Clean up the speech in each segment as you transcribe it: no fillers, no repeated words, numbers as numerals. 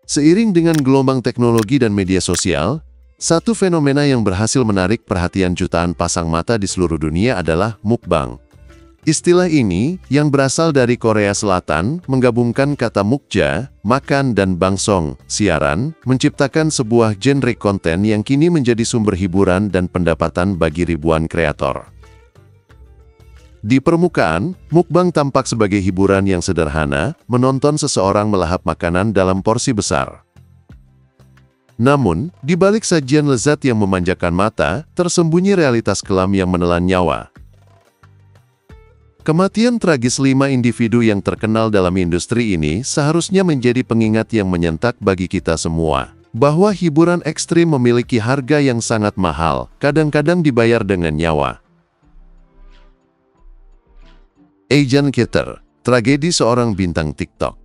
Seiring dengan gelombang teknologi dan media sosial, satu fenomena yang berhasil menarik perhatian jutaan pasang mata di seluruh dunia adalah mukbang. Istilah ini, yang berasal dari Korea Selatan, menggabungkan kata mukja, makan, dan bangsong, siaran, menciptakan sebuah genre konten yang kini menjadi sumber hiburan dan pendapatan bagi ribuan kreator. Di permukaan, mukbang tampak sebagai hiburan yang sederhana, menonton seseorang melahap makanan dalam porsi besar. Namun, di balik sajian lezat yang memanjakan mata, tersembunyi realitas kelam yang menelan nyawa. Kematian tragis 5 individu yang terkenal dalam industri ini seharusnya menjadi pengingat yang menyentak bagi kita semua, bahwa hiburan ekstrim memiliki harga yang sangat mahal, kadang-kadang dibayar dengan nyawa. Agent Keter, tragedi seorang bintang TikTok.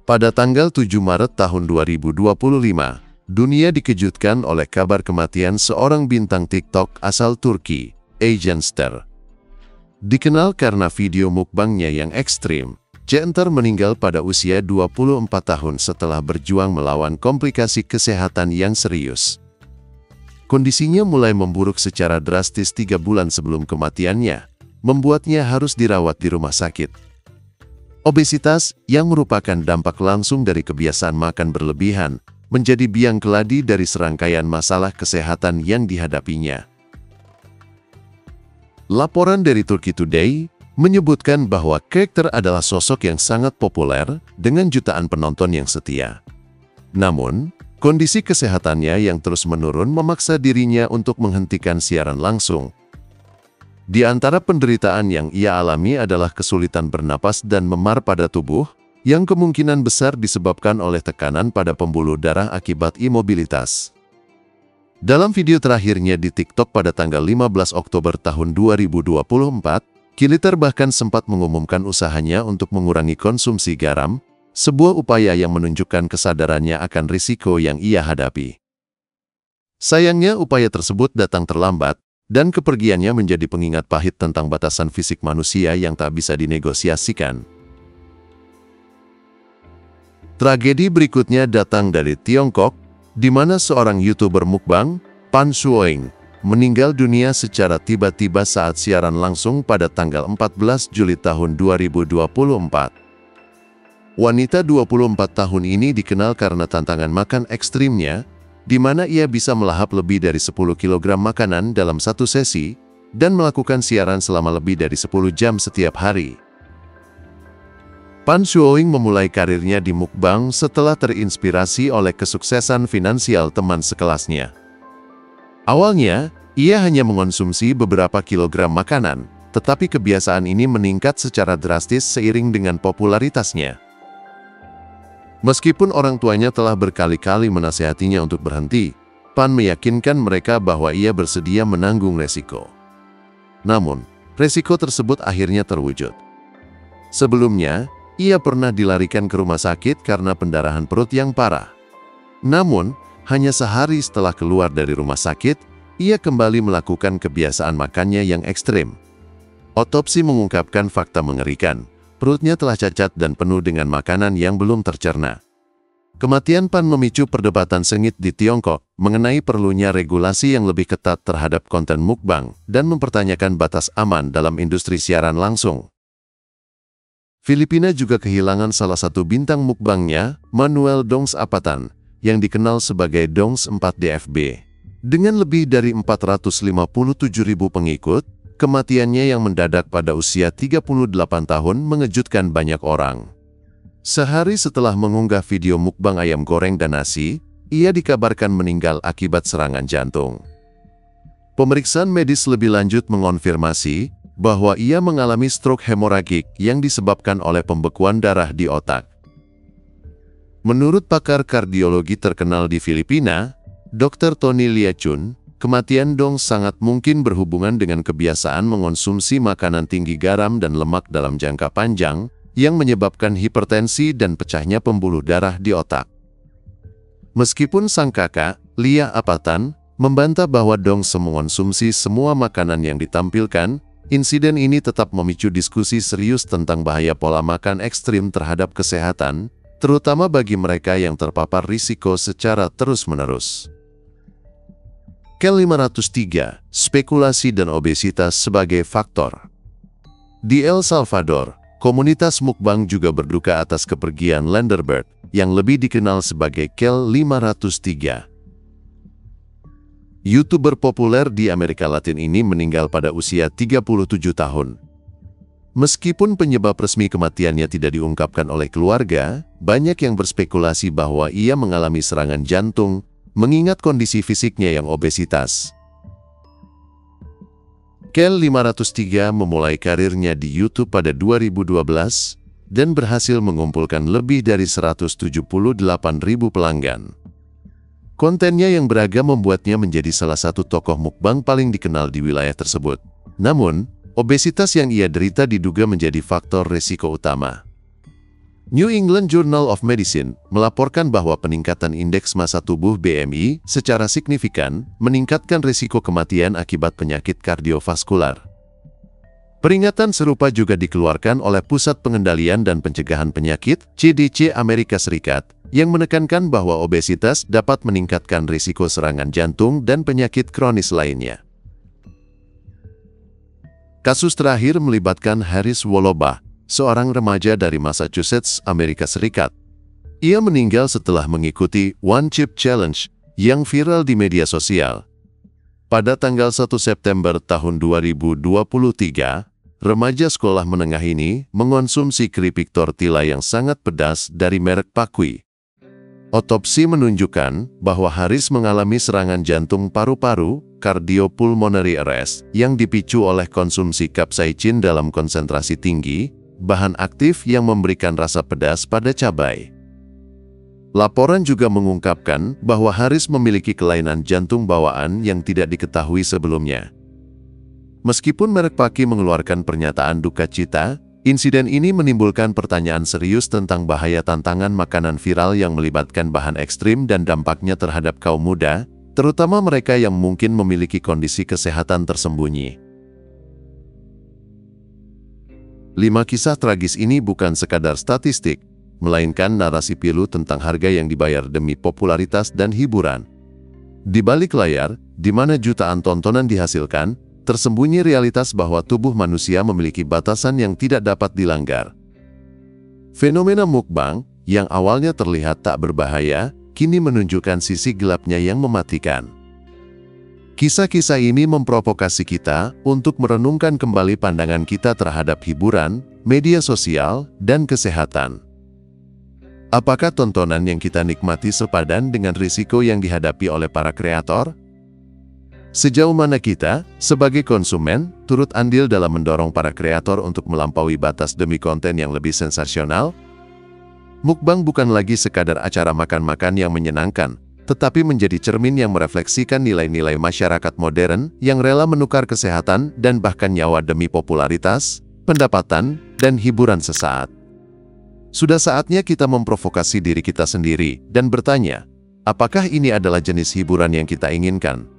Pada tanggal 7 Maret tahun 2025, dunia dikejutkan oleh kabar kematian seorang bintang TikTok asal Turki, Agent Ster. Dikenal karena video mukbangnya yang ekstrim, Enter meninggal pada usia 24 tahun setelah berjuang melawan komplikasi kesehatan yang serius. Kondisinya mulai memburuk secara drastis 3 bulan sebelum kematiannya, membuatnya harus dirawat di rumah sakit. Obesitas, yang merupakan dampak langsung dari kebiasaan makan berlebihan, menjadi biang keladi dari serangkaian masalah kesehatan yang dihadapinya. Laporan dari Turkey Today menyebutkan bahwa Keter adalah sosok yang sangat populer dengan jutaan penonton yang setia. Namun, kondisi kesehatannya yang terus menurun memaksa dirinya untuk menghentikan siaran langsung. Di antara penderitaan yang ia alami adalah kesulitan bernapas dan memar pada tubuh, yang kemungkinan besar disebabkan oleh tekanan pada pembuluh darah akibat imobilitas. Dalam video terakhirnya di TikTok pada tanggal 15 Oktober tahun 2024, Keter bahkan sempat mengumumkan usahanya untuk mengurangi konsumsi garam, sebuah upaya yang menunjukkan kesadarannya akan risiko yang ia hadapi. Sayangnya upaya tersebut datang terlambat, dan kepergiannya menjadi pengingat pahit tentang batasan fisik manusia yang tak bisa dinegosiasikan. Tragedi berikutnya datang dari Tiongkok, di mana seorang YouTuber mukbang, Pan Shuoing, meninggal dunia secara tiba-tiba saat siaran langsung pada tanggal 14 Juli tahun 2024. Wanita 24 tahun ini dikenal karena tantangan makan ekstrimnya, di mana ia bisa melahap lebih dari 10 kg makanan dalam satu sesi, dan melakukan siaran selama lebih dari 10 jam setiap hari. Pan Shuoing memulai karirnya di mukbang setelah terinspirasi oleh kesuksesan finansial teman sekelasnya. Awalnya, ia hanya mengonsumsi beberapa kilogram makanan, tetapi kebiasaan ini meningkat secara drastis seiring dengan popularitasnya. Meskipun orang tuanya telah berkali-kali menasihatinya untuk berhenti, Pan meyakinkan mereka bahwa ia bersedia menanggung resiko. Namun, resiko tersebut akhirnya terwujud. Sebelumnya, ia pernah dilarikan ke rumah sakit karena pendarahan perut yang parah. Namun, hanya sehari setelah keluar dari rumah sakit, ia kembali melakukan kebiasaan makannya yang ekstrim. Otopsi mengungkapkan fakta mengerikan. Perutnya telah cacat dan penuh dengan makanan yang belum tercerna. Kematian Pan memicu perdebatan sengit di Tiongkok mengenai perlunya regulasi yang lebih ketat terhadap konten mukbang dan mempertanyakan batas aman dalam industri siaran langsung. Filipina juga kehilangan salah satu bintang mukbangnya, Manuel Dongs Apatan, yang dikenal sebagai Dongs 4DFB. Dengan lebih dari 457.000 pengikut, kematiannya yang mendadak pada usia 38 tahun mengejutkan banyak orang. Sehari setelah mengunggah video mukbang ayam goreng dan nasi, ia dikabarkan meninggal akibat serangan jantung. Pemeriksaan medis lebih lanjut mengonfirmasi bahwa ia mengalami stroke hemoragik yang disebabkan oleh pembekuan darah di otak. Menurut pakar kardiologi terkenal di Filipina, Dr. Tony Liachun, kematian Dongs sangat mungkin berhubungan dengan kebiasaan mengonsumsi makanan tinggi garam dan lemak dalam jangka panjang, yang menyebabkan hipertensi dan pecahnya pembuluh darah di otak. Meskipun sang kakak, Lia Apatan, membantah bahwa Dongs mengonsumsi semua makanan yang ditampilkan, insiden ini tetap memicu diskusi serius tentang bahaya pola makan ekstrim terhadap kesehatan, terutama bagi mereka yang terpapar risiko secara terus-menerus. Kel 503, spekulasi dan obesitas sebagai faktor. Di El Salvador, komunitas mukbang juga berduka atas kepergian Landerbird, yang lebih dikenal sebagai Kel 503. YouTuber populer di Amerika Latin ini meninggal pada usia 37 tahun. Meskipun penyebab resmi kematiannya tidak diungkapkan oleh keluarga, banyak yang berspekulasi bahwa ia mengalami serangan jantung, mengingat kondisi fisiknya yang obesitas. Kel 503 memulai karirnya di YouTube pada 2012 dan berhasil mengumpulkan lebih dari 178.000 pelanggan. Kontennya yang beragam membuatnya menjadi salah satu tokoh mukbang paling dikenal di wilayah tersebut. Namun, obesitas yang ia derita diduga menjadi faktor risiko utama. New England Journal of Medicine melaporkan bahwa peningkatan indeks massa tubuh BMI secara signifikan meningkatkan risiko kematian akibat penyakit kardiovaskular. Peringatan serupa juga dikeluarkan oleh Pusat Pengendalian dan Pencegahan Penyakit (CDC) Amerika Serikat, yang menekankan bahwa obesitas dapat meningkatkan risiko serangan jantung dan penyakit kronis lainnya. Kasus terakhir melibatkan Harris Wolobah, seorang remaja dari Massachusetts, Amerika Serikat. Ia meninggal setelah mengikuti One Chip Challenge yang viral di media sosial. Pada tanggal 1 September tahun 2023, remaja sekolah menengah ini mengonsumsi keripik tortilla yang sangat pedas dari merek Pakui. Otopsi menunjukkan bahwa Harris mengalami serangan jantung paru-paru, cardiopulmonary arrest, yang dipicu oleh konsumsi capsaicin dalam konsentrasi tinggi, bahan aktif yang memberikan rasa pedas pada cabai. Laporan juga mengungkapkan bahwa Harris memiliki kelainan jantung bawaan yang tidak diketahui sebelumnya. Meskipun merek Paki mengeluarkan pernyataan duka cita, insiden ini menimbulkan pertanyaan serius tentang bahaya tantangan makanan viral yang melibatkan bahan ekstrim dan dampaknya terhadap kaum muda, terutama mereka yang mungkin memiliki kondisi kesehatan tersembunyi. 5 kisah tragis ini bukan sekadar statistik, melainkan narasi pilu tentang harga yang dibayar demi popularitas dan hiburan. Di balik layar, di mana jutaan tontonan dihasilkan, tersembunyi realitas bahwa tubuh manusia memiliki batasan yang tidak dapat dilanggar. Fenomena mukbang, yang awalnya terlihat tak berbahaya, kini menunjukkan sisi gelapnya yang mematikan. Kisah-kisah ini memprovokasi kita untuk merenungkan kembali pandangan kita terhadap hiburan, media sosial, dan kesehatan. Apakah tontonan yang kita nikmati sepadan dengan risiko yang dihadapi oleh para kreator? Sejauh mana kita, sebagai konsumen, turut andil dalam mendorong para kreator untuk melampaui batas demi konten yang lebih sensasional? Mukbang bukan lagi sekadar acara makan-makan yang menyenangkan, tetapi menjadi cermin yang merefleksikan nilai-nilai masyarakat modern yang rela menukar kesehatan dan bahkan nyawa demi popularitas, pendapatan, dan hiburan sesaat. Sudah saatnya kita memprovokasi diri kita sendiri dan bertanya, apakah ini adalah jenis hiburan yang kita inginkan?